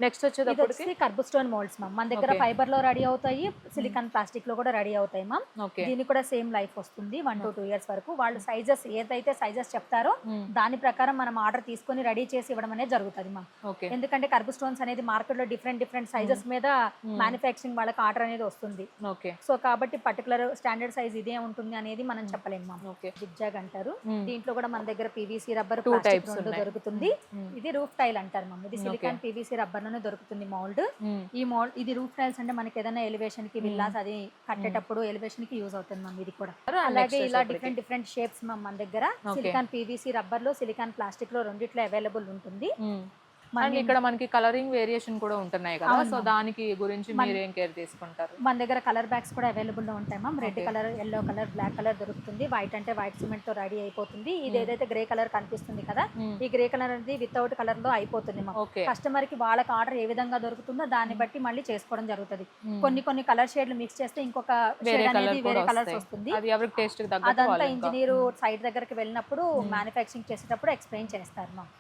Next ఇది వచ్చేటప్పటికి వచ్చి కర్బ్ స్టోన్ మోల్డ్స్ మ్యామ్. మన దగ్గర ఫైబర్ లో రెడీ అవుతాయి, సిలికాన్ ప్లాస్టిక్ లో కూడా రెడీ అవుతాయి మ్యామ్. ఓకే దీనికి కూడా సేమ్ లైఫ్ వస్తుంది 1 to 2 years వరకు. వాళ్ళు సైజెస్ ఏదైతే సైజెస్ చెప్తారో దాని ప్రకారం మనం ఆర్డర్ తీసుకొని రెడీ చేసి ఇవ్వడం అనేది జరుగుతుంది మ్యామ్. ఓకే ఎందుకంటే కర్బ్ స్టోన్స్ అనేది మార్కెట్ లో డిఫరెంట్ సైజెస్ మీద మ్యానుఫ్యాక్చరింగ్ వాళ్ళకి ఆర్డర్ అనేది వస్తుంది. ఓకే సో కాబట్టి పర్టికులర్ స్టాండర్డ్ సైజ్ ఇదే ఉంటుంది అనేది మనం చెప్పలేము మ్యామ్. ఓకే జిగ్జాగ్ అంటారు. దీంట్లో కూడా మన దగ్గర PVC rubber Two plastic types రెండు ఉన్నాయి. దొరుకుతుంది. ఇది రూఫ్ టైల్ అంటారు మ్యామ్. ఇది సిలికాన్ పీవీసీ రబ్బర్ లోనే దొరుకుతుంది మౌల్డ్. ఈ మోల్డ్ ఇది రూఫ్ టైల్స్ అంటే మనకి ఏదైనా ఎలివేషన్ కి విల్లాస్ అది కట్టేటప్పుడు ఎలివేషన్ కి యూజ్ అవుతుంది మ్యామ్. ఇది కూడా అలాగే ఇలా డిఫరెంట్ షేప్స్ మ్యామ్. మన దగ్గర సిలికాన్ పీవీసీ రబ్బర్ లో, సిలికాన్ ప్లాస్టిక్ లో రెండిట్లో అవైలబుల్ ఉంటుంది. అండ్ ఇక్కడ మనకి కలరింగ్ వేరియేషన్ కూడా ఉంటున్నాయి కదా, సో దానికి గురించి మీరు ఏం కేర్ తీసుకుంటారు? మన దగ్గర కలర్ బ్యాగ్స్ కూడా అవైలబుల్ లో ఉంటాయి ma'am. Red colour, yellow colour, black colour దొరుకుతుంది. వైట్ అంటే వైట్ సిమెంట్ తో రెడీ అయిపోతుంది. ఇది ఏదైతే గ్రే కలర్ కనిపిస్తుంది కదా, ఈ గ్రే కలర్ అనేది వితౌట్ కలర్ లో అయిపోతుంది మ్యామ్. కస్టమర్ కి వాళ్ళకి ఆర్డర్ ఏ విధంగా దొరుకుతుందో దాన్ని బట్టి మళ్ళీ చేసుకోవడం జరుగుతుంది. కొన్ని కలర్ షేడ్లు మిక్స్ చేస్తే ఇంకొక షేడ్ అనేది వేరే కలర్స్ వస్తుంది. అది ఎవరికి టేస్ట్ కి తగ్గట్టు అదంతా ఇంజనీర్ సైట్ దగ్గరికి వెళ్ళినప్పుడు మ్యానుఫ్యాక్చరింగ్ చేసేటప్పుడు ఎక్స్ప్లెయిన్ చేస్తారు మ్యామ్.